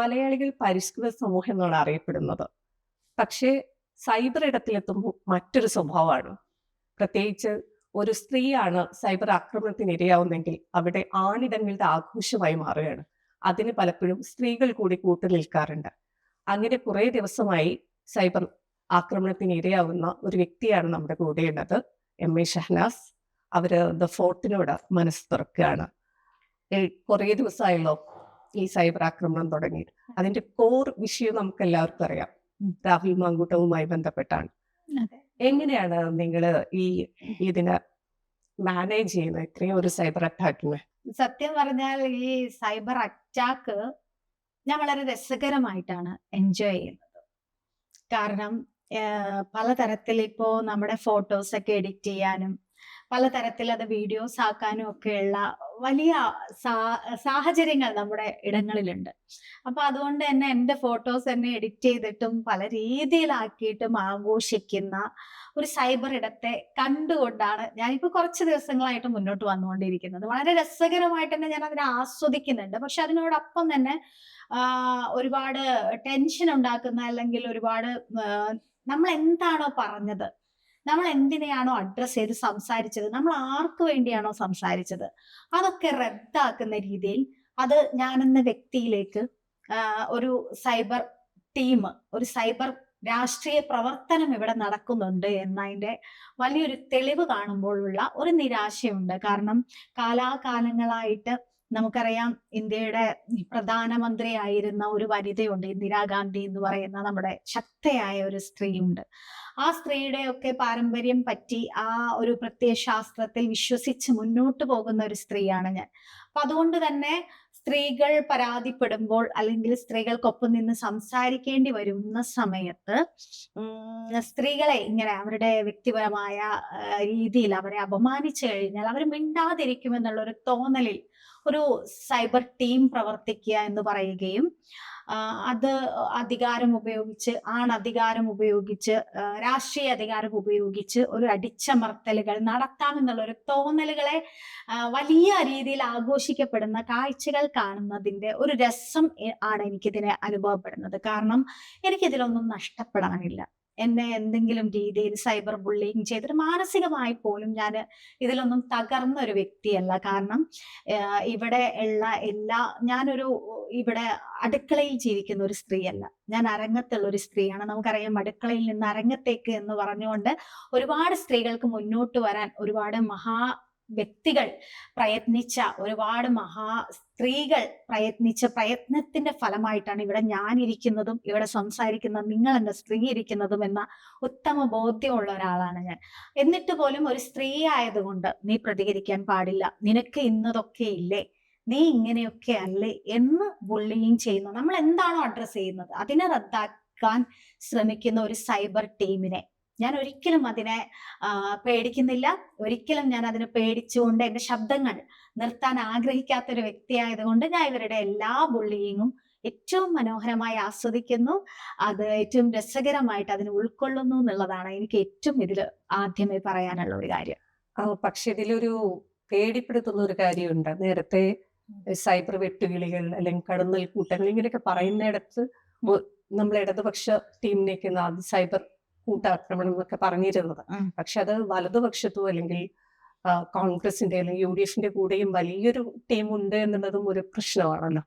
മലയാളികൾ പരിഷ്കൃത സമൂഹം എന്നാണ് അറിയപ്പെടുന്നത്. പക്ഷേ സൈബർ ഇടത്തിലെത്തുമ്പോൾ മറ്റൊരു സ്വഭാവമാണ്. പ്രത്യേകിച്ച് ഒരു സ്ത്രീയാണ് സൈബർ ആക്രമണത്തിന് ഇരയാവുന്നെങ്കിൽ അവിടെ ആണിടങ്ങളുടെ ആഘോഷമായി മാറുകയാണ്. അതിന് പലപ്പോഴും സ്ത്രീകൾ കൂടി കൂട്ടുനിൽക്കാറുണ്ട്. അങ്ങനെ കുറേ ദിവസമായി സൈബർ ആക്രമണത്തിന് ഇരയാവുന്ന ഒരു വ്യക്തിയാണ് നമ്മുടെ കൂടെയുള്ളത്. എം.എ. ഷഹനാസ്. അവര് ദ ഫോർട്ടിനോട് മനസ്സ് തുറക്കുകയാണ്. കുറേ ദിവസമായല്ലോ ഈ സൈബർ ആക്രമണം തുടങ്ങി. അതിന്റെ കോർ വിഷയം നമുക്ക് എല്ലാവർക്കും അറിയാം. രാഹുൽ മാങ്കൂട്ടവുമായി ബന്ധപ്പെട്ടാണ്. അതെ. എങ്ങനെയാണ് നിങ്ങള് ഇതിനെ മാനേജ് ചെയ്യുന്നത്, ഇത്രയും ഒരു സൈബർ അറ്റാക്കിനെ? സത്യം പറഞ്ഞാൽ ഈ സൈബർ അറ്റാക്ക് ഞാൻ വളരെ രസകരമായിട്ടാണ് എൻജോയ് ചെയ്യുന്നത്. കാരണം പലതരത്തിൽ ഇപ്പോ നമ്മുടെ ഫോട്ടോസ് ഒക്കെ എഡിറ്റ് ചെയ്യാനും പലതരത്തിൽ അത് വീഡിയോസ് ആക്കാനും ഒക്കെയുള്ള വലിയ സാഹചര്യങ്ങൾ നമ്മുടെ ഇടങ്ങളിലുണ്ട്. അപ്പൊ അതുകൊണ്ട് തന്നെ എൻ്റെ ഫോട്ടോസ് എന്നെ എഡിറ്റ് ചെയ്തിട്ടും പല രീതിയിലാക്കിയിട്ടും ആഘോഷിക്കുന്ന ഒരു സൈബർ ഇടത്തെ കണ്ടുകൊണ്ടാണ് ഞാനിപ്പോ കുറച്ച് ദിവസങ്ങളായിട്ട് മുന്നോട്ട് വന്നുകൊണ്ടിരിക്കുന്നത്. വളരെ രസകരമായിട്ട് തന്നെ ഞാൻ അതിനെ ആസ്വദിക്കുന്നുണ്ട്. പക്ഷെ അതിനോടൊപ്പം തന്നെ ഒരുപാട് ടെൻഷൻ ഉണ്ടാക്കുന്ന, അല്ലെങ്കിൽ ഒരുപാട് നമ്മൾ എന്താണോ പറഞ്ഞത്, നമ്മൾ എന്തിനെയാണോ അഡ്രസ് ചെയ്ത് സംസാരിച്ചത്, നമ്മൾ ആർക്ക് വേണ്ടിയാണോ സംസാരിച്ചത്, അതൊക്കെ റദ്ദാക്കുന്ന രീതിയിൽ അത് ഞാനെന്ന വ്യക്തിയിലേക്ക് ഒരു സൈബർ ടീം, ഒരു സൈബർ രാഷ്ട്രീയ പ്രവർത്തനം ഇവിടെ നടക്കുന്നുണ്ട് എന്നതിന്റെ വലിയൊരു തെളിവ് കാണുമ്പോഴുള്ള ഒരു നിരാശയുണ്ട്. കാരണം കാലാകാലങ്ങളായിട്ട് നമുക്കറിയാം, ഇന്ത്യയുടെ പ്രധാനമന്ത്രിയായിരുന്ന ഒരു വനിതയുണ്ട്, ഇന്ദിരാഗാന്ധി എന്ന് പറയുന്ന നമ്മുടെ ശക്തയായ ഒരു സ്ത്രീയുണ്ട്. ആ സ്ത്രീയുടെ ഒക്കെ പാരമ്പര്യം പറ്റി ആ ഒരു പ്രത്യയശാസ്ത്രത്തിൽ വിശ്വസിച്ച് മുന്നോട്ട് പോകുന്ന ഒരു സ്ത്രീയാണ് ഞാൻ. അപ്പൊ അതുകൊണ്ട് തന്നെ സ്ത്രീകൾ പരാതിപ്പെടുമ്പോൾ, അല്ലെങ്കിൽ സ്ത്രീകൾക്കൊപ്പം നിന്ന് സംസാരിക്കേണ്ടി വരുന്ന സമയത്ത് സ്ത്രീകളെ ഇങ്ങനെ അവരുടെ വ്യക്തിപരമായ രീതിയിൽ അവരെ അപമാനിച്ചു കഴിഞ്ഞാൽ അവർ മിണ്ടാതിരിക്കുമെന്നുള്ള ഒരു തോന്നലിൽ ഒരു സൈബർ ടീം പ്രവർത്തിക്കുക എന്ന് പറയുകയും അത് അധികാരം ഉപയോഗിച്ച്, അധികാരം ഉപയോഗിച്ച്, രാഷ്ട്രീയ അധികാരം ഉപയോഗിച്ച് ഒരു അടിച്ചമർത്തലുകൾ നടത്താമെന്നുള്ള ഒരു തോന്നലുകളെ വലിയ രീതിയിൽ ആഘോഷിക്കപ്പെടുന്ന കാഴ്ചകൾ കാണുന്നതിന്റെ ഒരു രസം ആണ് എനിക്കിതിനെ അനുഭവപ്പെടുന്നത്. കാരണം എനിക്കിതിലൊന്നും നഷ്ടപ്പെടാനില്ല. എന്നെ എന്തെങ്കിലും രീതിയിൽ സൈബർ ബുള്ളിങ് ചെയ്തിട്ട് മാനസികമായി പോലും ഞാൻ ഇതിലൊന്നും തകർന്ന ഒരു വ്യക്തിയല്ല. കാരണം ഇവിടെ ഉള്ള ഞാനൊരു ഇവിടെ അടുക്കളയിൽ ജീവിക്കുന്ന ഒരു സ്ത്രീയല്ല, ഞാൻ അരങ്ങത്തുള്ള ഒരു സ്ത്രീയാണ്. നമുക്കറിയാം, അടുക്കളയിൽ നിന്ന് അരങ്ങത്തേക്ക് എന്ന് പറഞ്ഞുകൊണ്ട് ഒരുപാട് സ്ത്രീകൾക്ക് മുന്നോട്ട് വരാൻ ഒരുപാട് വ്യക്തികൾ പ്രയത്നിച്ച, ഒരുപാട് സ്ത്രീകൾ പ്രയത്നിച്ച പ്രയത്നത്തിന്റെ ഫലമായിട്ടാണ് ഇവിടെ ഞാൻ ഇരിക്കുന്നതും ഇവിടെ സംസാരിക്കുന്ന നിങ്ങൾ എന്ന സ്ത്രീ ഇരിക്കുന്നതും എന്ന ഉത്തമ ബോധ്യമുള്ള ഒരാളാണ് ഞാൻ. എന്നിട്ട് പോലും ഒരു സ്ത്രീ ആയതുകൊണ്ട് നീ പ്രതികരിക്കാൻ പാടില്ല, നിനക്ക് ഇന്നതൊക്കെ ഇല്ലേ, നീ ഇങ്ങനെയൊക്കെ അല്ലേ എന്ന് ബുള്ളിങ് ചെയ്യുന്നു. നമ്മൾ എന്താണോ അഡ്രസ് ചെയ്യുന്നത് അതിനെ റദ്ദാക്കാൻ ശ്രമിക്കുന്ന ഒരു സൈബർ ടീമിനെ ഞാൻ ഒരിക്കലും അതിനെ പേടിക്കുന്നില്ല. ഒരിക്കലും ഞാൻ അതിനെ പേടിച്ചുകൊണ്ട് എന്റെ ശബ്ദങ്ങൾ നിർത്താൻ ആഗ്രഹിക്കാത്ത ഒരു വ്യക്തിയായതുകൊണ്ട് ഞാൻ ഇവരുടെ എല്ലാ ബുള്ളിയിങ്ങും ഏറ്റവും മനോഹരമായി ആസ്വദിക്കുന്നു. അത് ഏറ്റവും രസകരമായിട്ട് അതിനെ ഉൾക്കൊള്ളുന്നു എന്നുള്ളതാണ് എനിക്ക് ഏറ്റവും ഇതിൽ ആദ്യമേ പറയാനുള്ള ഒരു കാര്യം. പക്ഷെ ഇതിലൊരു പേടിപ്പെടുത്തുന്ന ഒരു കാര്യമുണ്ട്. നേരത്തെ സൈബർ വെട്ടുകിളികൾ അല്ലെങ്കിൽ കടന്നൽ കൂട്ടങ്ങൾ ഇങ്ങനെയൊക്കെ പറയുന്നിടത്ത് നമ്മൾ ഇടതുപക്ഷ ടീമിനേക്ക് സൈബർ കൂട്ടാക്രമണം എന്നൊക്കെ പറഞ്ഞിരുന്നത്. പക്ഷെ അത് വലതുപക്ഷത്തോ അല്ലെങ്കിൽ കോൺഗ്രസിന്റെ അല്ലെങ്കിൽ UDFന്റെ കൂടെയും വലിയൊരു ടീം ഉണ്ട് എന്നുള്ളതും ഒരു പ്രശ്നമാണല്ലോ.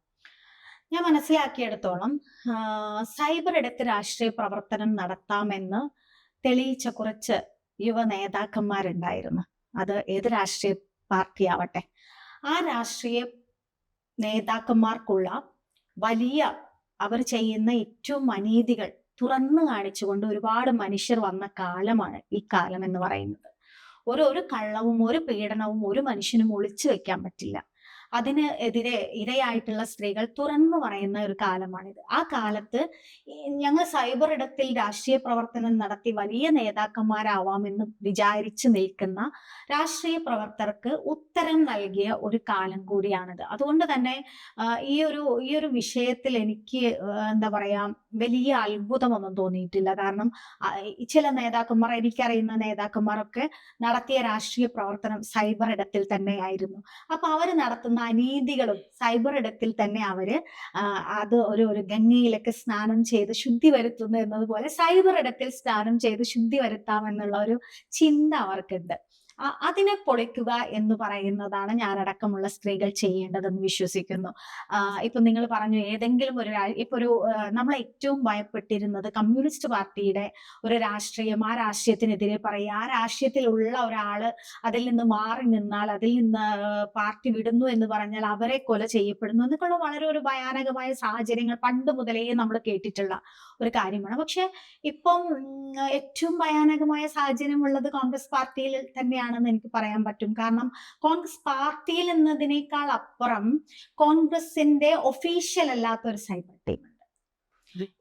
ഞാൻ മനസ്സിലാക്കിയിടത്തോളം സൈബർ ഇടത്ത് രാഷ്ട്രീയ പ്രവർത്തനം നടത്താമെന്ന് തെളിയിച്ച കുറച്ച് യുവ നേതാക്കന്മാരുണ്ടായിരുന്നു. അത് ഏത് രാഷ്ട്രീയ പാർട്ടി ആവട്ടെ, ആ രാഷ്ട്രീയ നേതാക്കന്മാർക്കുള്ള വലിയ അവർ ചെയ്യുന്ന ഏറ്റവും അനീതികൾ തുറന്നു കാണിച്ചുകൊണ്ട് ഒരുപാട് മനുഷ്യർ വന്ന കാലമാണ് ഈ കാലം എന്ന് പറയുന്നത്. ഒരു കള്ളവും ഒരു പീഡനവും ഒരു മനുഷ്യനും ഒളിച്ചു വെക്കാൻ പറ്റില്ല. അതിന് എതിരെ ഇരയായിട്ടുള്ള സ്ത്രീകൾ തുറന്നു പറയുന്ന ഒരു കാലമാണിത്. ആ കാലത്ത് ഞങ്ങൾ സൈബർ ഇടത്തിൽ രാഷ്ട്രീയ പ്രവർത്തനം നടത്തി വലിയ നേതാക്കന്മാരാവാമെന്ന് വിചാരിച്ചു നിൽക്കുന്ന രാഷ്ട്രീയ പ്രവർത്തകർക്ക് ഉത്തരം നൽകിയ ഒരു കാലം കൂടിയാണിത്. അതുകൊണ്ട് തന്നെ ഈ ഒരു വിഷയത്തിൽ എനിക്ക് എന്താ പറയാ, വലിയ അത്ഭുതമൊന്നും തോന്നിയിട്ടില്ല. കാരണം ചില നേതാക്കന്മാർ, എനിക്കറിയുന്ന നേതാക്കന്മാരൊക്കെ നടത്തിയ രാഷ്ട്രീയ പ്രവർത്തനം സൈബർ ഇടത്തിൽ തന്നെയായിരുന്നു. അപ്പൊ അവര് നടത്തുന്ന അനീതികളും സൈബർ ഇടത്തിൽ തന്നെ അവര് അത് ഒരു ഗംഗയിലൊക്കെ സ്നാനം ചെയ്ത് ശുദ്ധി വരുത്തുന്നു എന്നതുപോലെ സൈബർ ഇടത്തിൽ സ്നാനം ചെയ്ത് ശുദ്ധി വരുത്താം എന്നുള്ള ഒരു ചിന്ത അവർക്കുണ്ട്. അതിനെ പൊളിക്കുക എന്ന് പറയുന്നതാണ് ഞാനടക്കമുള്ള സ്ത്രീകൾ ചെയ്യേണ്ടതെന്ന് വിശ്വസിക്കുന്നു. ഇപ്പൊ നിങ്ങൾ പറഞ്ഞു ഏതെങ്കിലും ഇപ്പൊ നമ്മൾ ഏറ്റവും ഭയപ്പെട്ടിരുന്നത് കമ്മ്യൂണിസ്റ്റ് പാർട്ടിയുടെ ഒരു രാഷ്ട്രീയം, ആ രാഷ്ട്രീയത്തിനെതിരെ പറയുക, ആ രാഷ്ട്രീയത്തിലുള്ള ഒരാള് അതിൽ നിന്ന് മാറി നിന്നാൽ, അതിൽ നിന്ന് പാർട്ടി വിടുന്നു എന്ന് പറഞ്ഞാൽ അവരെ കൊല ചെയ്യപ്പെടുന്നു എന്നൊക്കെയുള്ള വളരെ ഒരു ഭയാനകമായ സാഹചര്യങ്ങൾ പണ്ട് മുതലേ നമ്മൾ കേട്ടിട്ടുള്ള ഒരു കാര്യമാണ്. പക്ഷെ ഇപ്പം ഏറ്റവും ഭയാനകമായ സാഹചര്യം ഉള്ളത് കോൺഗ്രസ് പാർട്ടിയിൽ തന്നെയാണെന്ന് എനിക്ക് പറയാൻ പറ്റും. കാരണം കോൺഗ്രസ് പാർട്ടിയിൽ എന്നതിനേക്കാൾ അപ്പുറം കോൺഗ്രസിന്റെ ഒഫീഷ്യൽ അല്ലാത്ത ഒരു സൈബർ ടീം ഉണ്ട്.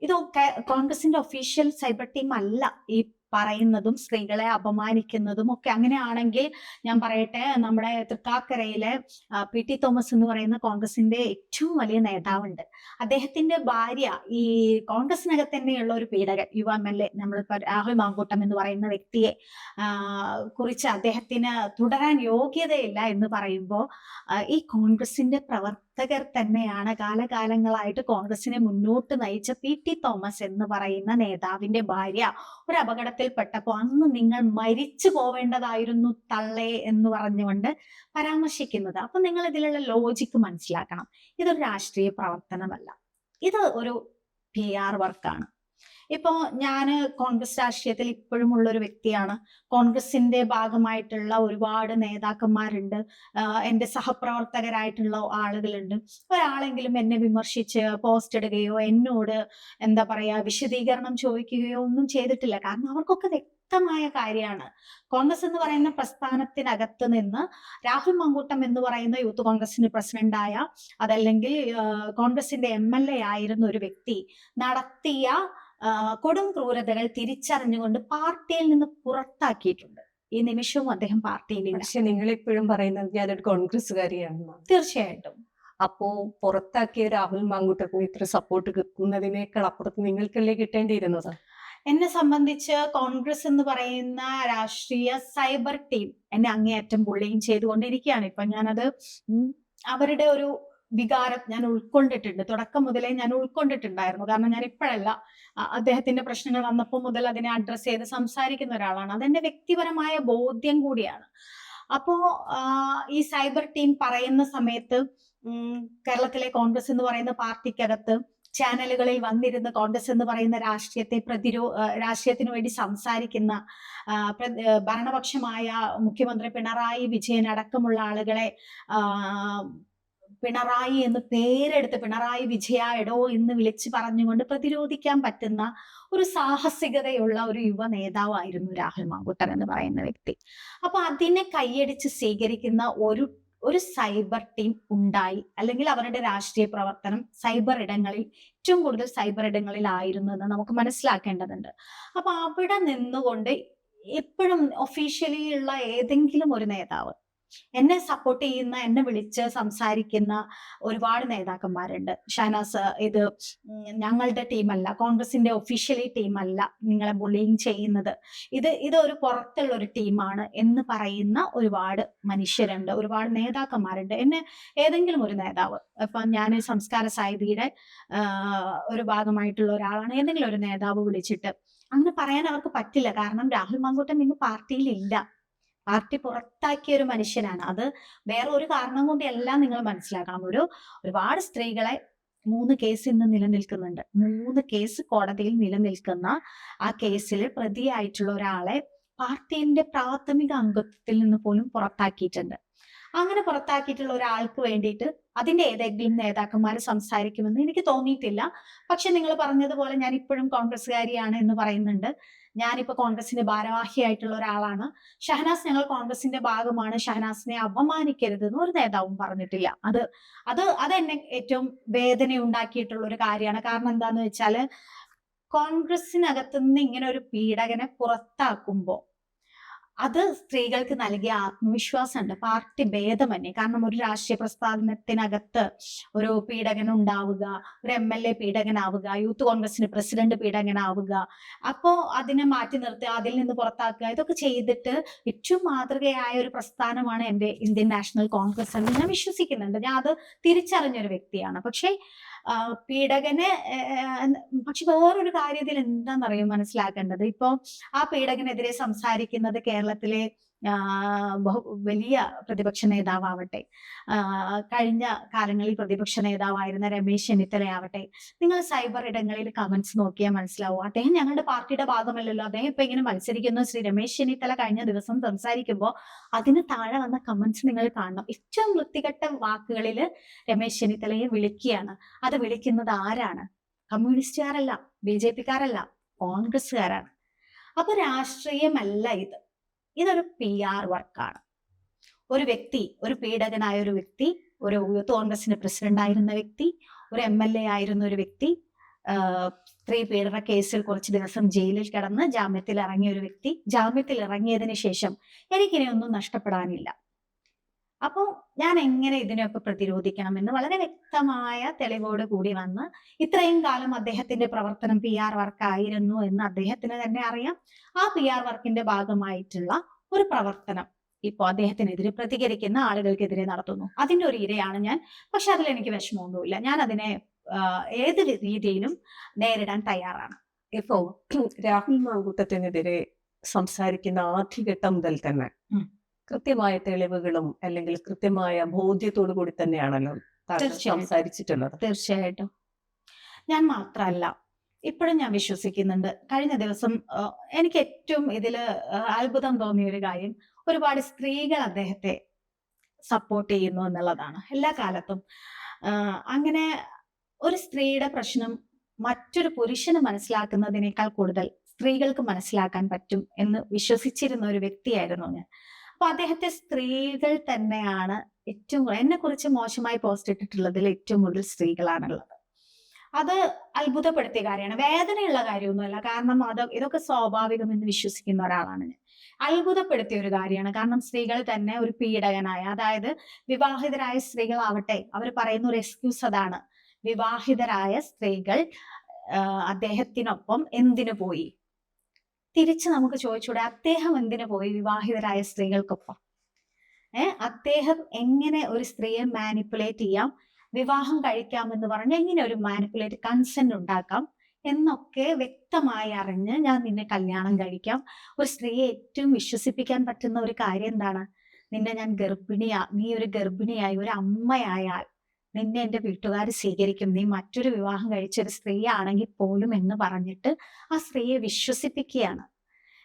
ഇതൊക്കെ കോൺഗ്രസിന്റെ ഒഫീഷ്യൽ സൈബർ ടീം അല്ല ഈ പറയുന്നതും സ്ത്രീകളെ അപമാനിക്കുന്നതും ഒക്കെ. അങ്ങനെയാണെങ്കിൽ ഞാൻ പറയട്ടെ, നമ്മുടെ തൃക്കാക്കരയിലെ PT തോമസ് എന്ന് പറയുന്ന കോൺഗ്രസിന്റെ ഏറ്റവും വലിയ നേതാവുണ്ട്. അദ്ദേഹത്തിന്റെ ഭാര്യ ഈ കോൺഗ്രസിനകത്ത് തന്നെയുള്ള ഒരു പീഡകൻ, യുവ MLA നമ്മളിപ്പോ രാഹുൽ മാങ്കൂട്ടം എന്ന് പറയുന്ന വ്യക്തിയെ കുറിച്ച് അദ്ദേഹത്തിന് തുടരാൻ യോഗ്യതയില്ല എന്ന് പറയുമ്പോൾ ഈ കോൺഗ്രസിന്റെ പ്രവർത്തകർ തന്നെയാണ് കാലകാലങ്ങളായിട്ട് കോൺഗ്രസിനെ മുന്നോട്ട് നയിച്ച PT തോമസ് എന്ന് പറയുന്ന നേതാവിന്റെ ഭാര്യ ഒരു അപകടത്തിൽപ്പെട്ടപ്പോൾ അന്ന് നിങ്ങൾ മരിച്ചു പോവേണ്ടതായിരുന്നു തള്ളേ എന്ന് പറഞ്ഞുകൊണ്ട് പരാമർശിക്കുന്നത്. അപ്പൊ നിങ്ങൾ ഇതിലുള്ള ലോജിക്ക് മനസ്സിലാക്കണം. ഇതൊരു രാഷ്ട്രീയ പ്രവർത്തനമല്ല, ഇത് ഒരു PR വർക്കാണ്. ഇപ്പോ ഞാന് കോൺഗ്രസ് രാഷ്ട്രീയത്തിൽ ഇപ്പോഴും ഉള്ള ഒരു വ്യക്തിയാണ്. കോൺഗ്രസിന്റെ ഭാഗമായിട്ടുള്ള ഒരുപാട് നേതാക്കന്മാരുണ്ട്, എന്റെ സഹപ്രവർത്തകരായിട്ടുള്ള ആളുകളുണ്ട്. ഒരാളെങ്കിലും എന്നെ വിമർശിച്ച് പോസ്റ്റ് ഇടുകയോ എന്നോട് എന്താ പറയാ വിശദീകരണം ചോദിക്കുകയോ ഒന്നും ചെയ്തിട്ടില്ല. കാരണം അവർക്കൊക്കെ വ്യക്തമായ കാര്യമാണ്. കോൺഗ്രസ് എന്ന് പറയുന്ന പ്രസ്ഥാനത്തിനകത്ത് നിന്ന് രാഹുൽ മാങ്കൂട്ടം എന്ന് പറയുന്ന യൂത്ത് കോൺഗ്രസിന്റെ പ്രസിഡന്റായ, അതല്ലെങ്കിൽ കോൺഗ്രസിന്റെ MLA ആയിരുന്ന ഒരു വ്യക്തി നടത്തിയ കൊടും ക്രൂരതകൾ തിരിച്ചറിഞ്ഞുകൊണ്ട് പാർട്ടിയിൽ നിന്ന് പുറത്താക്കിയിട്ടുണ്ട്. ഈ നിമിഷവും അദ്ദേഹം പാർട്ടിയിലില്ല. പക്ഷെ നിങ്ങൾ ഇപ്പോഴും പറയുന്നത് ഞാനൊരു കോൺഗ്രസ്സുകാരിയാണെന്നാണ്. തീർച്ചയായിട്ടും. അപ്പോ പുറത്താക്കിയ രാഹുൽ മാങ്കൂട്ടത്തിന് ഇത്ര സപ്പോർട്ട് കിട്ടുന്നതിനേക്കാൾ അപ്പുറത്ത് നിങ്ങൾക്കല്ലേ കിട്ടേണ്ടിയിരുന്നത്? എന്നെ സംബന്ധിച്ച് കോൺഗ്രസ് എന്ന് പറയുന്ന രാഷ്ട്രീയ സൈബർ ടീം എന്നെ അങ്ങേയറ്റം ബുള്ളിങ് ചെയ്തുകൊണ്ടിരിക്കുകയാണ്. ഇപ്പൊ ഞാനത് അവരുടെ ഒരു വികാരം ഞാൻ ഉൾക്കൊണ്ടിട്ടുണ്ട്. തുടക്കം മുതലേ ഞാൻ ഉൾക്കൊണ്ടിട്ടുണ്ടായിരുന്നു. കാരണം ഞാൻ ഇപ്പോഴല്ല, അദ്ദേഹത്തിന്റെ പ്രശ്നങ്ങൾ വന്നപ്പോൾ മുതൽ അതിനെ അഡ്രസ് ചെയ്ത് സംസാരിക്കുന്ന ഒരാളാണ്. അതെന്റെ വ്യക്തിപരമായ ബോധ്യം കൂടിയാണ്. അപ്പോ ഈ സൈബർ ടീം പറയുന്ന സമയത്ത് കേരളത്തിലെ കോൺഗ്രസ് എന്ന് പറയുന്ന പാർട്ടിക്കകത്ത് ചാനലുകളിൽ വന്നിരുന്ന് കോൺഗ്രസ് എന്ന് പറയുന്ന രാഷ്ട്രീയത്തിന് വേണ്ടി സംസാരിക്കുന്ന ഭരണപക്ഷമായ മുഖ്യമന്ത്രി പിണറായി വിജയൻ അടക്കമുള്ള ആളുകളെ പിണറായി എന്ന് പേരെടുത്ത് പിണറായി വിജയ എടോ എന്ന് വിളിച്ചു പറഞ്ഞുകൊണ്ട് പ്രതിരോധിക്കാൻ പറ്റുന്ന ഒരു സാഹസികതയുള്ള ഒരു യുവ നേതാവായിരുന്നു രാഹുൽ മാങ്കൂട്ടം എന്ന് പറയുന്ന വ്യക്തി. അപ്പൊ അതിനെ കൈയടിച്ച് സ്വീകരിക്കുന്ന ഒരു സൈബർ ടീം ഉണ്ടായി, അല്ലെങ്കിൽ അവരുടെ രാഷ്ട്രീയ പ്രവർത്തനം സൈബർ ഇടങ്ങളിൽ, ഏറ്റവും കൂടുതൽ സൈബർ ഇടങ്ങളിലായിരുന്നു എന്ന് നമുക്ക് മനസ്സിലാക്കേണ്ടതുണ്ട്. അപ്പൊ അവിടെ നിന്നുകൊണ്ട് എപ്പോഴും ഒഫീഷ്യലി ഉള്ള ഏതെങ്കിലും ഒരു നേതാവ്, എന്നെ സപ്പോർട്ട് ചെയ്യുന്ന, എന്നെ വിളിച്ച് സംസാരിക്കുന്ന ഒരുപാട് നേതാക്കന്മാരുണ്ട്. ഷഹനാസ്, ഇത് ഞങ്ങളുടെ ടീമല്ല, കോൺഗ്രസിന്റെ ഒഫീഷ്യലി ടീമല്ല നിങ്ങളെ ബുള്ളിങ് ചെയ്യുന്നത്, ഇത് ഒരു പുറത്തുള്ള ഒരു ടീമാണ് എന്ന് പറയുന്ന ഒരുപാട് മനുഷ്യരുണ്ട്, ഒരുപാട് നേതാക്കന്മാരുണ്ട്. എന്നെ ഏതെങ്കിലും ഒരു നേതാവ്, ഇപ്പൊ ഞാൻ സംസ്കാര സാഹിതിയുടെ ഒരു ഭാഗമായിട്ടുള്ള ഒരാളാണ്, ഏതെങ്കിലും ഒരു നേതാവ് വിളിച്ചിട്ട് അങ്ങനെ പറയാൻ അവർക്ക് പറ്റില്ല. കാരണം രാഹുൽ മാങ്കൂട്ടം ഇന്ന് പാർട്ടിയിലില്ല, പാർട്ടി പുറത്താക്കിയ ഒരു മനുഷ്യനാണ്. അത് വേറെ ഒരു കാരണം കൊണ്ടല്ല, നിങ്ങൾ മനസ്സിലാക്കണം. ഒരുപാട് സ്ത്രീകളെ 3 കേസ് ഇന്ന് നിലനിൽക്കുന്നുണ്ട്. 3 കേസ് കോടതിയിൽ നിലനിൽക്കുന്ന ആ കേസിൽ പ്രതിയായിട്ടുള്ള ഒരാളെ പാർട്ടിയുടെ പ്രാഥമിക അംഗത്വത്തിൽ നിന്ന് പോലും പുറത്താക്കിയിട്ടുണ്ട്. അങ്ങനെ പുറത്താക്കിയിട്ടുള്ള ഒരാൾക്ക് വേണ്ടിയിട്ട് അതിന്റെ ഏതെങ്കിലും നേതാക്കന്മാർ സംസാരിക്കുമെന്ന് എനിക്ക് തോന്നിയിട്ടില്ല. പക്ഷെ നിങ്ങൾ പറഞ്ഞതുപോലെ ഞാൻ ഇപ്പോഴും കോൺഗ്രസ്സുകാരിയാണ് എന്ന് പറയുന്നുണ്ട്. ഞാനിപ്പോ കോൺഗ്രസിന്റെ ഭാരവാഹിയായിട്ടുള്ള ഒരാളാണ്. ഷഹനാസ് ഞങ്ങൾ കോൺഗ്രസിന്റെ ഭാഗമാണ്, ഷഹനാസിനെ അപമാനിക്കരുത് എന്ന് ഒരു നേതാവും പറഞ്ഞിട്ടില്ല. അതെന്നെ ഏറ്റവും വേദന ഉണ്ടാക്കിയിട്ടുള്ള ഒരു കാര്യമാണ്. കാരണം എന്താന്ന് വെച്ചാല് കോൺഗ്രസിനകത്തുനിന്ന് ഇങ്ങനെ ഒരു പീഡകനെ പുറത്താക്കുമ്പോ അത് സ്ത്രീകൾക്ക് നൽകിയ ആത്മവിശ്വാസമുണ്ട്. പാർട്ടി ഭേദമന്യേ. കാരണം ഒരു രാഷ്ട്രീയ പ്രസ്ഥാനത്തിനകത്ത് ഒരു പീഡകൻ ഉണ്ടാവുക, ഒരു MLA പീഡകനാവുക, യൂത്ത് കോൺഗ്രസിന് പ്രസിഡന്റ് പീഡകനാവുക, അപ്പോ അതിനെ മാറ്റി നിർത്തുക, അതിൽ നിന്ന് പുറത്താക്കുക, ഇതൊക്കെ ചെയ്തിട്ട് ഏറ്റവും മാതൃകയായ ഒരു പ്രസ്ഥാനമാണ് എൻ്റെ ഇന്ത്യൻ നാഷണൽ കോൺഗ്രസ് എന്ന് ഞാൻ വിശ്വസിക്കുന്നുണ്ട്. ഞാൻ അത് തിരിച്ചറിഞ്ഞൊരു വ്യക്തിയാണ്. പക്ഷേ പീഡകന് പക്ഷെ വേറൊരു കാര്യം ഇതിൽ എന്താണെന്നറിയോ മനസ്സിലാക്കേണ്ടത്. ഇപ്പോ ആ പീഡകനെതിരെ സംസാരിക്കുന്നത് കേരളത്തിലെ വലിയ പ്രതിപക്ഷ നേതാവട്ടെ, കഴിഞ്ഞ കാലങ്ങളിൽ പ്രതിപക്ഷ നേതാവായിരുന്ന രമേശ് ചെന്നിത്തലയാവട്ടെ, നിങ്ങൾ സൈബർ ഇടങ്ങളിൽ കമന്റ്സ് നോക്കിയാൽ മനസ്സിലാവും അദ്ദേഹം ഞങ്ങളുടെ പാർട്ടിയുടെ ഭാഗമല്ലല്ലോ, അദ്ദേഹം ഇപ്പൊ ഇങ്ങനെ മത്സരിക്കുന്നു. ശ്രീ രമേശ് ചെന്നിത്തല കഴിഞ്ഞ ദിവസം സംസാരിക്കുമ്പോൾ അതിന് താഴെ വന്ന കമന്റ്സ് നിങ്ങൾ കാണണം. ഏറ്റവും വൃത്തികെട്ട വാക്കുകളിൽ രമേശ് ചെന്നിത്തലയെ വിളിക്കുകയാണ്. അത് വിളിക്കുന്നത് ആരാണ്? കമ്മ്യൂണിസ്റ്റുകാരല്ല, BJP-ക്കാരല്ല, കോൺഗ്രസ്സുകാരാണ്. അപ്പൊ രാഷ്ട്രീയമല്ല ഇത്. ഇതൊരു PR വർക്കാണ്. ഒരു വ്യക്തി, ഒരു പീഡകനായ ഒരു വ്യക്തി, ഒരു യൂത്ത് കോൺഗ്രസിന്റെ പ്രസിഡന്റ് ആയിരുന്ന വ്യക്തി, ഒരു MLA ആയിരുന്ന ഒരു വ്യക്തി, സ്ത്രീ പീഡന കേസിൽ കുറച്ച് ദിവസം ജയിലിൽ കിടന്ന് ജാമ്യത്തിൽ ഇറങ്ങിയ ഒരു വ്യക്തി, ജാമ്യത്തിൽ ഇറങ്ങിയതിന് ശേഷം എനിക്കിനി ഒന്നും നഷ്ടപ്പെടാനില്ല. അപ്പോൾ ഞാൻ എങ്ങനെ ഇതിനെയൊക്കെ പ്രതിരോധിക്കണമെന്ന് വളരെ വ്യക്തമായ തെളിവോട് കൂടി വന്ന്, ഇത്രയും കാലം അദ്ദേഹത്തിന്റെ പ്രവർത്തനം PR വർക്കായിരുന്നു എന്ന് അദ്ദേഹത്തിന് തന്നെ അറിയാം. ആ PR വർക്കിന്റെ ഭാഗമായിട്ടുള്ള ഒരു പ്രവർത്തനം ഇപ്പോൾ അദ്ദേഹത്തിനെതിരെ പ്രതികരിക്കുന്ന ആളുകൾക്കെതിരെ നടത്തുന്നു. അതിന്റെ ഒരു ഇരയാണ് ഞാൻ. പക്ഷെ അതിൽ എനിക്ക് വിഷമമൊന്നുമില്ല. ഞാൻ അതിനെ ഏത് രീതിയിലും നേരിടാൻ തയ്യാറാണ്. ഇപ്പോ രാഹുൽ മാങ്കൂട്ടത്തിനെതിരെ സംസാരിക്കുന്ന ആദ്യഘട്ടം മുതൽ തന്നെ കൃത്യമായ തെളിവുകളും അല്ലെങ്കിൽ കൃത്യമായ ബോധ്യത്തോടു കൂടി തന്നെയാണല്ലോ സംസാരിച്ചിട്ടുള്ളത്. തീർച്ചയായിട്ടും. ഞാൻ മാത്രമല്ല, ഇപ്പോഴും ഞാൻ വിശ്വസിക്കുന്നുണ്ട്. കഴിഞ്ഞ ദിവസം എനിക്ക് ഏറ്റവും ഇതില് അത്ഭുതം തോന്നിയ ഒരു കാര്യം, ഒരുപാട് സ്ത്രീകൾ അദ്ദേഹത്തെ സപ്പോർട്ട് ചെയ്യുന്നു എന്നുള്ളതാണ്. എല്ലാ കാലത്തും അങ്ങനെ ഒരു സ്ത്രീയുടെ പ്രശ്നം മറ്റൊരു പുരുഷന് മനസ്സിലാക്കുന്നതിനേക്കാൾ കൂടുതൽ സ്ത്രീകൾക്ക് മനസ്സിലാക്കാൻ പറ്റും എന്ന് വിശ്വസിച്ചിരുന്ന ഒരു വ്യക്തിയായിരുന്നു ഞാൻ. അപ്പൊ അദ്ദേഹത്തെ സ്ത്രീകൾ തന്നെയാണ് ഏറ്റവും, എന്നെ കുറിച്ച് മോശമായി പോസ്റ്റ് ഇട്ടിട്ടുള്ളതിൽ ഏറ്റവും കൂടുതൽ സ്ത്രീകളാണുള്ളത്. അത് അത്ഭുതപ്പെടുത്തിയ കാര്യമാണ്. വേദനയുള്ള കാര്യമൊന്നുമല്ല. കാരണം ഇതൊക്കെ സ്വാഭാവികമെന്ന് വിശ്വസിക്കുന്ന ഒരാളാണ് ഞാൻ. അത്ഭുതപ്പെടുത്തിയ ഒരു കാര്യമാണ്. കാരണം സ്ത്രീകൾ തന്നെ ഒരു പീഡകനായ, അതായത് വിവാഹിതരായ സ്ത്രീകളാവട്ടെ, അവർ പറയുന്ന ഒരു എക്സ്ക്യൂസ് അതാണ്, വിവാഹിതരായ സ്ത്രീകൾ അദ്ദേഹത്തിനൊപ്പം എന്തിനു പോയി? തിരിച്ച് നമുക്ക് ചോദിച്ചൂടെ, അദ്ദേഹം എന്തിനു പോയി വിവാഹിതരായ സ്ത്രീകൾക്കൊപ്പം? അദ്ദേഹം എങ്ങനെ ഒരു സ്ത്രീയെ മാനിപ്പുലേറ്റ് ചെയ്യാം, വിവാഹം കഴിക്കാമെന്ന് പറഞ്ഞ് എങ്ങനെ ഒരു മാനിപ്പുലേറ്റ് കൺസെന്റ് ഉണ്ടാക്കാം എന്നൊക്കെ വ്യക്തമായി അറിഞ്ഞ് ഞാൻ നിന്നെ കല്യാണം കഴിക്കാം. ഒരു സ്ത്രീയെ ഏറ്റവും വിശ്വസിപ്പിക്കാൻ പറ്റുന്ന ഒരു കാര്യം എന്താണ്? നിന്നെ ഞാൻ നീ ഒരു ഗർഭിണിയായി, ഒരു അമ്മയായാൽ നിന്നെ എൻ്റെ വീട്ടുകാർ സ്വീകരിക്കും, നീ മറ്റൊരു വിവാഹം കഴിച്ചൊരു സ്ത്രീ ആണെങ്കിൽ പോലും എന്ന് പറഞ്ഞിട്ട് ആ സ്ത്രീയെ വിശ്വസിപ്പിക്കുകയാണ്.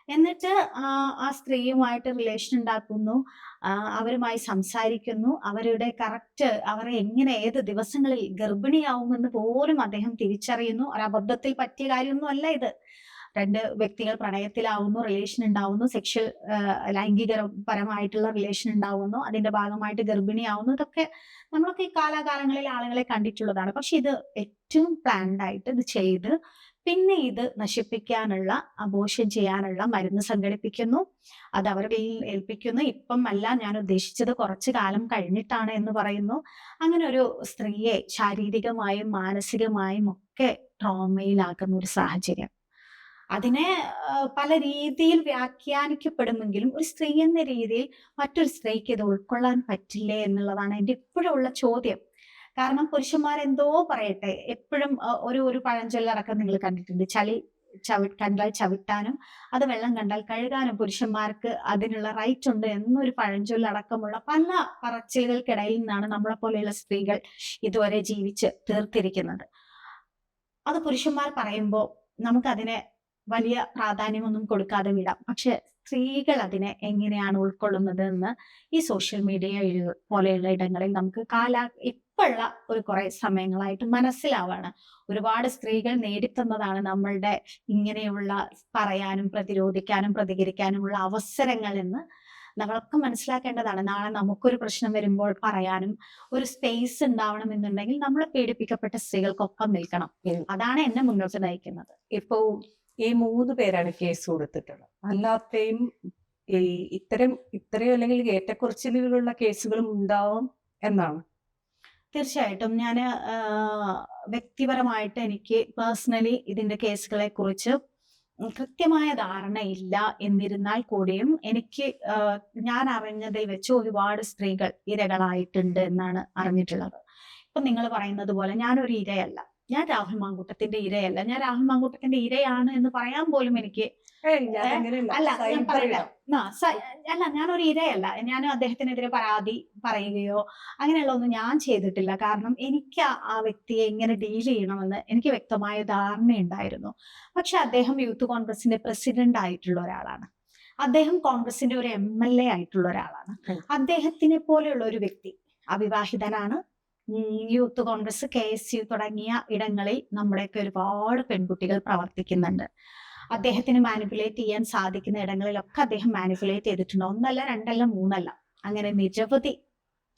എന്നിട്ട് ആ സ്ത്രീയുമായിട്ട് റിലേഷൻ ഉണ്ടാക്കുന്നു, അവരുമായി സംസാരിക്കുന്നു, അവരുടെ കറക്റ്റ് അവരെ എങ്ങനെ ഏത് ദിവസങ്ങളിൽ ഗർഭിണിയാവുമെന്ന് പോലും അദ്ദേഹം തിരിച്ചറിയുന്നു. ഒരു അബദ്ധത്തിൽ പറ്റിയ കാര്യമൊന്നും അല്ല ഇത്. രണ്ട് വ്യക്തികൾ പ്രണയത്തിലാവുന്നു, റിലേഷൻ ഉണ്ടാവുന്നു, സെക്ഷൽ ലൈംഗികപരമായിട്ടുള്ള റിലേഷൻ ഉണ്ടാവുന്നു, അതിന്റെ ഭാഗമായിട്ട് ഗർഭിണിയാവുന്നു. ഇതൊക്കെ നമ്മളൊക്കെ ഈ കാലാകാലങ്ങളിൽ ആളുകളെ കണ്ടിട്ടുള്ളതാണ്. പക്ഷെ ഇത് ഏറ്റവും പ്ലാൻഡ് ആയിട്ട് ഇത് ചെയ്ത് പിന്നെ ഇത് നശിപ്പിക്കാനുള്ള, അബോർഷൻ ചെയ്യാനുള്ള മരുന്ന് സംഘടിപ്പിക്കുന്നു, അത് അവരുടെ ഏൽപ്പിക്കുന്നു. ഇപ്പം അല്ല, ഞാൻ ഉദ്ദേശിച്ചത് കുറച്ചു കാലം കഴിഞ്ഞിട്ടാണ് എന്ന് പറയുന്നു. അങ്ങനെ ഒരു സ്ത്രീയെ ശാരീരികമായും മാനസികമായും ഒക്കെ ട്രോമയിലാക്കുന്ന ഒരു സാഹചര്യം. അതിനെ പല രീതിയിൽ വ്യാഖ്യാനിക്കപ്പെടുമെങ്കിലും ഒരു സ്ത്രീ എന്ന രീതിയിൽ മറ്റൊരു സ്ത്രീക്ക് ഇത് ഉൾക്കൊള്ളാൻ പറ്റില്ലേ എന്നുള്ളതാണ് എൻ്റെ ഇപ്പോഴുള്ള ചോദ്യം. കാരണം പുരുഷന്മാരെന്തോ പറയട്ടെ, എപ്പോഴും ഒരു പഴഞ്ചൊല്ലടക്കം നിങ്ങൾ കണ്ടിട്ടുണ്ട്, കണ്ടാൽ ചവിട്ടാനും അത് വെള്ളം കണ്ടാൽ കഴുകാനും പുരുഷന്മാർക്ക് അതിനുള്ള റൈറ്റ് ഉണ്ട് എന്നൊരു പഴഞ്ചൊല്ലടക്കമുള്ള പല പറച്ചിലുകൾക്കിടയിൽ നിന്നാണ് നമ്മളെ പോലെയുള്ള സ്ത്രീകൾ ഇതുവരെ ജീവിച്ച് തീർത്തിരിക്കുന്നത്. അത് പുരുഷന്മാർ പറയുമ്പോൾ നമുക്കതിനെ വലിയ പ്രാധാന്യമൊന്നും കൊടുക്കാതെ വിടാം. പക്ഷെ സ്ത്രീകൾ അതിനെ എങ്ങനെയാണ് ഉൾക്കൊള്ളുന്നത് എന്ന് ഈ സോഷ്യൽ മീഡിയ പോലെയുള്ള ഇടങ്ങളിൽ നമുക്ക് ഇപ്പോഴുള്ള ഒരു കുറെ സമയങ്ങളായിട്ട് മനസ്സിലാവാണ്. ഒരുപാട് സ്ത്രീകൾ നേടിത്തന്നതാണ് നമ്മളുടെ ഇങ്ങനെയുള്ള പറയാനും പ്രതിരോധിക്കാനും പ്രതികരിക്കാനുമുള്ള അവസരങ്ങൾ എന്ന് നമ്മളൊക്കെ മനസ്സിലാക്കേണ്ടതാണ്. നാളെ നമുക്കൊരു പ്രശ്നം വരുമ്പോൾ പറയാനും ഒരു സ്പേസ് ഉണ്ടാവണം എന്നുണ്ടെങ്കിൽ നമ്മൾ പീഡിപ്പിക്കപ്പെട്ട സ്ത്രീകൾക്കൊപ്പം നിൽക്കണം. അതാണ് എന്നെ മുന്നോട്ട് നയിക്കുന്നത്. ഇപ്പോ ഈ 3 പേരാണ് കേസ് കൊടുത്തിട്ടുള്ളത്. അല്ലാത്തയും ഈ ഇത്രയും അല്ലെങ്കിൽ ഏറ്റക്കുറച്ചിലുകളുള്ള കേസുകളും ഉണ്ടാവും എന്നാണ്. തീർച്ചയായിട്ടും ഞാൻ വ്യക്തിപരമായിട്ട് എനിക്ക് പേഴ്സണലി ഇതിന്റെ കേസുകളെ കുറിച്ച് കൃത്യമായ ധാരണയില്ല. എന്നിരുന്നാൽ കൂടിയും എനിക്ക് ഞാൻ അറിഞ്ഞതിൽ വെച്ച് ഒരുപാട് സ്ത്രീകൾ ഇരകളായിട്ടുണ്ട് എന്നാണ് അറിഞ്ഞിട്ടുള്ളത്. ഇപ്പൊ നിങ്ങൾ പറയുന്നത് പോലെ ഞാനൊരു ഇരയല്ല. ഞാൻ രാഹുൽ മാങ്കൂട്ടത്തിന്റെ ഇരയല്ല. ഞാൻ രാഹുൽ മാങ്കൂട്ടത്തിന്റെ ഇരയാണ് എന്ന് പറയാൻ പോലും എനിക്ക് ഞാൻ അങ്ങനെയല്ല. അല്ല ഞാൻ സൈബർ പറയട്ടെ. ഇടം. അല്ല ഞാനൊരു ഇരയല്ല. ഞാൻ അദ്ദേഹത്തിനെതിരെ പരാതി പറയുകയോ അങ്ങനെയുള്ള ഒന്നും ഞാൻ ചെയ്തിട്ടില്ല. കാരണം എനിക്ക് ആ വ്യക്തിയെ എങ്ങനെ ഡീൽ ചെയ്യണമെന്ന് എനിക്ക് വ്യക്തമായ ധാരണയുണ്ടായിരുന്നു. പക്ഷെ അദ്ദേഹം യൂത്ത് കോൺഗ്രസിന്റെ പ്രസിഡന്റ് ആയിട്ടുള്ള ഒരാളാണ്. അദ്ദേഹം കോൺഗ്രസിന്റെ ഒരു MLA ആയിട്ടുള്ള ഒരാളാണ്. ഉം. അദ്ദേഹത്തിനെ പോലെയുള്ള ഒരു വ്യക്തി അവിവാഹിതനാണ്. യൂത്ത് കോൺഗ്രസ്, KSU തുടങ്ങിയ ഇടങ്ങളിൽ നമ്മുടെയൊക്കെ ഒരുപാട് പെൺകുട്ടികൾ പ്രവർത്തിക്കുന്നുണ്ട്. അദ്ദേഹത്തിന് മാനിപ്പുലേറ്റ് ചെയ്യാൻ സാധിക്കുന്ന ഇടങ്ങളിലൊക്കെ അദ്ദേഹം മാനിപ്പുലേറ്റ് ചെയ്തിട്ടുണ്ട്. ഒന്നല്ല, രണ്ടല്ല, മൂന്നല്ല, അങ്ങനെ നിരവധി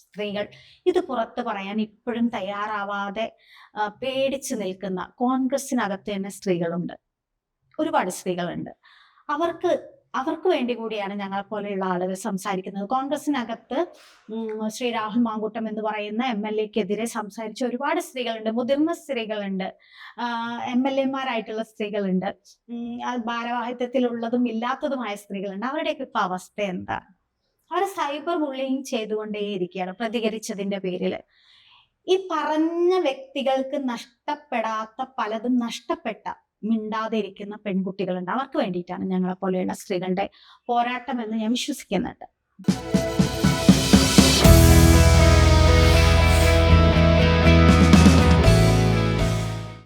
സ്ത്രീകൾ ഇത് പുറത്ത് പറയാൻ ഇപ്പോഴും തയ്യാറാവാതെ പേടിച്ചു നിൽക്കുന്ന കോൺഗ്രസിനകത്ത് തന്നെ സ്ത്രീകളുണ്ട്. ഒരുപാട് സ്ത്രീകളുണ്ട്. അവർക്ക് വേണ്ടി കൂടിയാണ് ഞങ്ങളെ പോലെയുള്ള ആളുകൾ സംസാരിക്കുന്നത്. കോൺഗ്രസിനകത്ത് ശ്രീ രാഹുൽ മാങ്കൂട്ടം എന്ന് പറയുന്ന MLA-ക്കെതിരെ സംസാരിച്ച ഒരുപാട് സ്ത്രീകളുണ്ട്. മുതിർന്ന സ്ത്രീകളുണ്ട്, MLA-മാരായിട്ടുള്ള സ്ത്രീകളുണ്ട്, ഭാരവാഹിത്വത്തിലുള്ളതും ഇല്ലാത്തതുമായ സ്ത്രീകളുണ്ട്. അവരുടെയൊക്കെ ഇപ്പൊ അവസ്ഥ എന്താ? അവർ സൈബർ ബുള്ളിങ് ചെയ്തുകൊണ്ടേയിരിക്കുകയാണ് പ്രതികരിച്ചതിന്റെ പേരില്. ഈ പറഞ്ഞ വ്യക്തികൾക്ക് നഷ്ടപ്പെടാത്ത പലതും നഷ്ടപ്പെട്ട മിണ്ടാതെ ഇരിക്കുന്ന പെൺകുട്ടികളുണ്ട്. അവർക്ക് വേണ്ടിയിട്ടാണ് ഞങ്ങളെ പോലെയുള്ള സ്ത്രീകളുടെ പോരാട്ടം എന്ന് ഞാൻ വിശ്വസിക്കുന്നുണ്ട്.